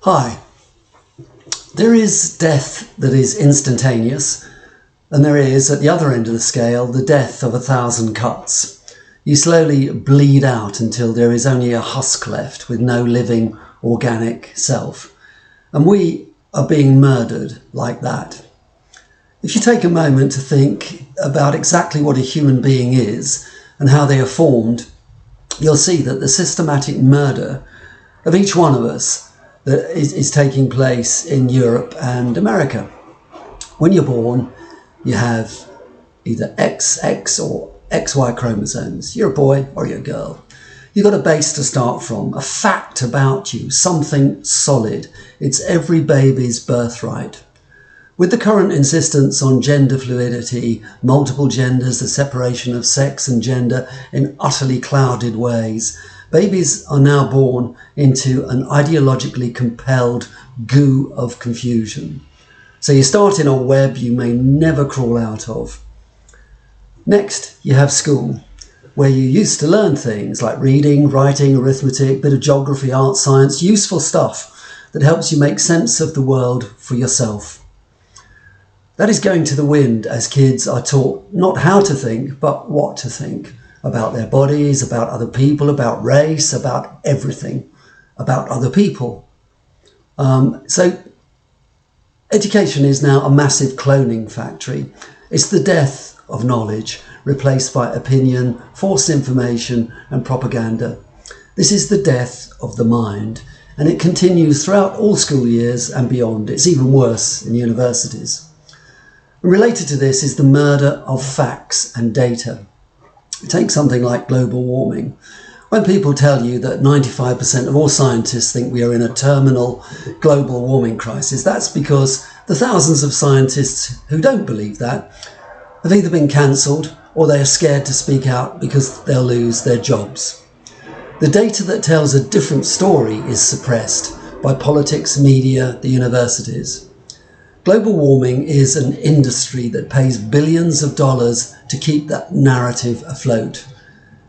Hi. There is death that is instantaneous, and there is, at the other end of the scale, the death of 1,000 cuts. You slowly bleed out until there is only a husk left with no living, organic self. And we are being murdered like that. If you take a moment to think about exactly what a human being is and how they are formed, you'll see that the systematic murder of each one of us that is taking place in Europe and America. When you're born, you have either XX or XY chromosomes. You're a boy or you're a girl. You've got a base to start from, a fact about you, something solid. It's every baby's birthright. With the current insistence on gender fluidity, multiple genders, the separation of sex and gender in utterly clouded ways, babies are now born into an ideologically compelled goo of confusion. So you start in a web you may never crawl out of. Next, you have school, where you used to learn things like reading, writing, arithmetic, bit of geography, art, science, useful stuff that helps you make sense of the world for yourself. That is going to the wind as kids are taught not how to think, but what to think. About their bodies, about other people, about race, about everything, about other people. So education is now a massive cloning factory. It's the death of knowledge, replaced by opinion, false information and propaganda. This is the death of the mind, and it continues throughout all school years and beyond. It's even worse in universities. And related to this is the murder of facts and data. Take something like global warming. When people tell you that 95% of all scientists think we are in a terminal global warming crisis, that's because the thousands of scientists who don't believe that have either been cancelled or they are scared to speak out because they'll lose their jobs. The data that tells a different story is suppressed by politics, media, the universities. Global warming is an industry that pays billions of dollars to keep that narrative afloat.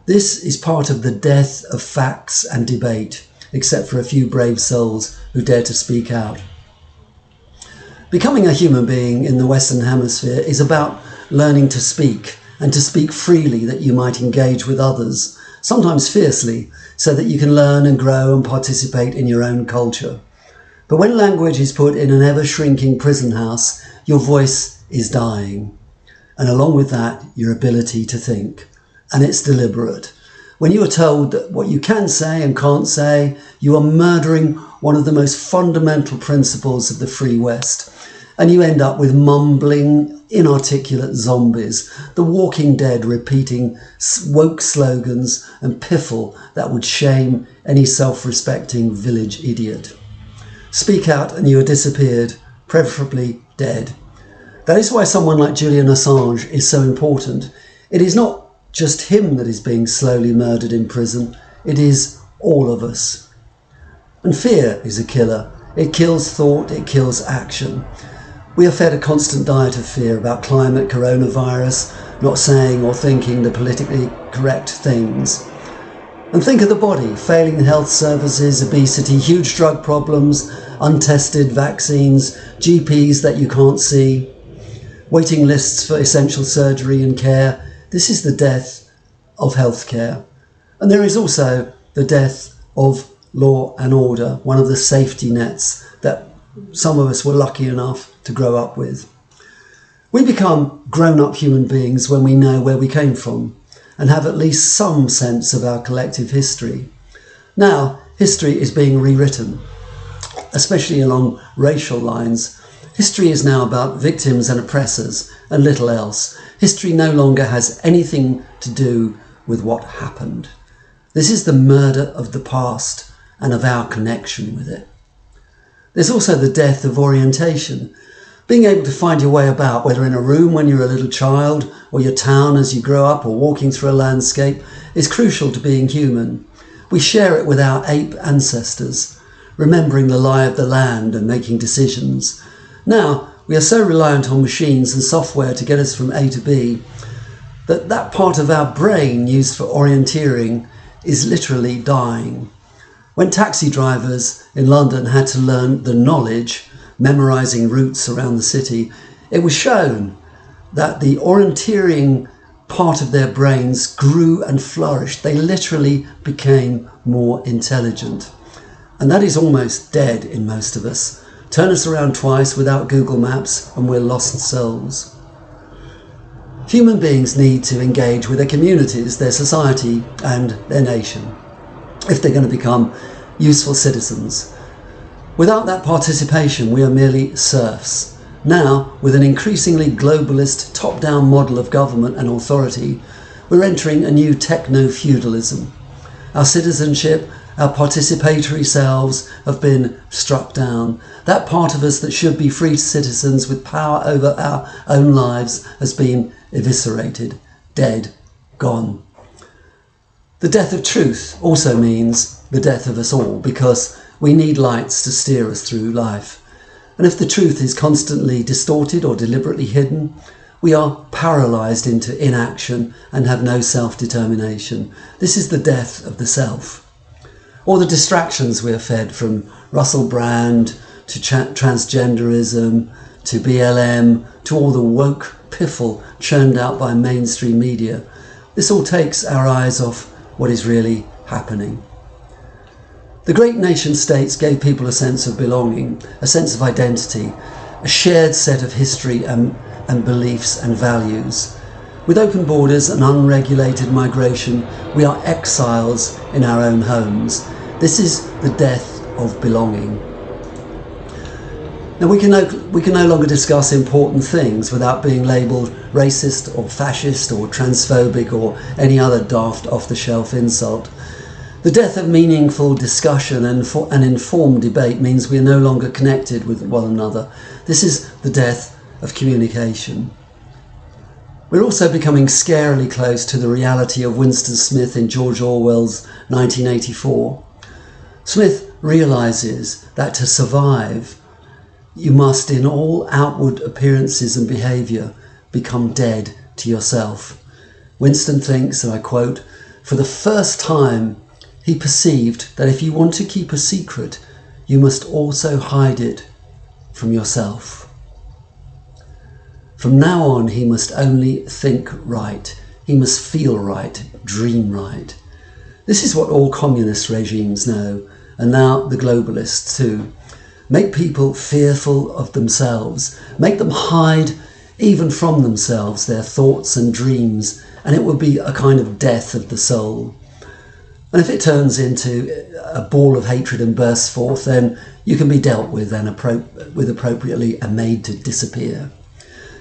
This is part of the death of facts and debate, except for a few brave souls who dare to speak out. Becoming a human being in the Western Hemisphere is about learning to speak, and to speak freely that you might engage with others, sometimes fiercely, so that you can learn and grow and participate in your own culture. But when language is put in an ever-shrinking prison house, your voice is dying. And along with that, your ability to think. And it's deliberate. When you are told that what you can say and can't say, you are murdering one of the most fundamental principles of the free West. And you end up with mumbling, inarticulate zombies, the walking dead repeating woke slogans and piffle that would shame any self-respecting village idiot. Speak out and you are disappeared, preferably dead. That is why someone like Julian Assange is so important. It is not just him that is being slowly murdered in prison, it is all of us. And fear is a killer. It kills thought, it kills action. We are fed a constant diet of fear about climate, coronavirus, not saying or thinking the politically correct things. And think of the body, failing health services, obesity, huge drug problems, untested vaccines, GPs that you can't see, waiting lists for essential surgery and care. This is the death of healthcare. And there is also the death of law and order, one of the safety nets that some of us were lucky enough to grow up with. We become grown-up human beings when we know where we came from and have at least some sense of our collective history. Now, history is being rewritten, especially along racial lines. History is now about victims and oppressors and little else. History no longer has anything to do with what happened. This is the murder of the past and of our connection with it. There's also the death of orientation. Being able to find your way about, whether in a room when you're a little child or your town as you grow up or walking through a landscape, is crucial to being human. We share it with our ape ancestors, remembering the lie of the land and making decisions. Now, we are so reliant on machines and software to get us from A to B that part of our brain used for orienteering is literally dying. When taxi drivers in London had to learn the knowledge, memorising routes around the city, it was shown that the orienteering part of their brains grew and flourished. They literally became more intelligent. And that is almost dead in most of us. Turn us around twice without Google Maps and we're lost souls. Human beings need to engage with their communities, their society and their nation if they're going to become useful citizens. Without that participation, we are merely serfs. Now, with an increasingly globalist top-down model of government and authority, we're entering a new techno-feudalism. Our citizenship, our participatory selves have been struck down. That part of us that should be free citizens with power over our own lives has been eviscerated, dead, gone. The death of truth also means the death of us all, because we need lights to steer us through life. And if the truth is constantly distorted or deliberately hidden, we are paralysed into inaction and have no self-determination. This is the death of the self. Or the distractions we are fed, from Russell Brand to transgenderism to BLM to all the woke piffle churned out by mainstream media. This all takes our eyes off what is really happening. The great nation states gave people a sense of belonging, a sense of identity, a shared set of history and beliefs and values. With open borders and unregulated migration, we are exiles in our own homes. This is the death of belonging. Now we can no longer discuss important things without being labelled racist or fascist or transphobic or any other daft off-the-shelf insult. The death of meaningful discussion and informed debate means we are no longer connected with one another. This is the death of communication. We're also becoming scarily close to the reality of Winston Smith in George Orwell's 1984. Smith realises that to survive, you must, in all outward appearances and behaviour, become dead to yourself. Winston thinks, and I quote, "For the first time, he perceived that if you want to keep a secret, you must also hide it from yourself." From now on, he must only think right. He must feel right, dream right. This is what all communist regimes know, and now the globalists too. Make people fearful of themselves. Make them hide, even from themselves, their thoughts and dreams, and it will be a kind of death of the soul. And if it turns into a ball of hatred and bursts forth, then you can be dealt with and appropriately and made to disappear.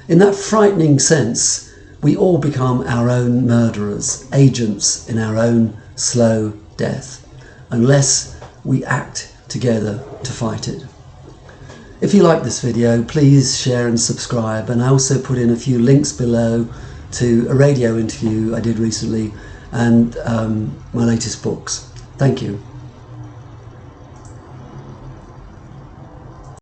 In that frightening sense, we all become our own murderers, agents in our own slow death, unless we act together to fight it. If you like this video, please share and subscribe, and I also put in a few links below to a radio interview I did recently and my latest books. Thank you.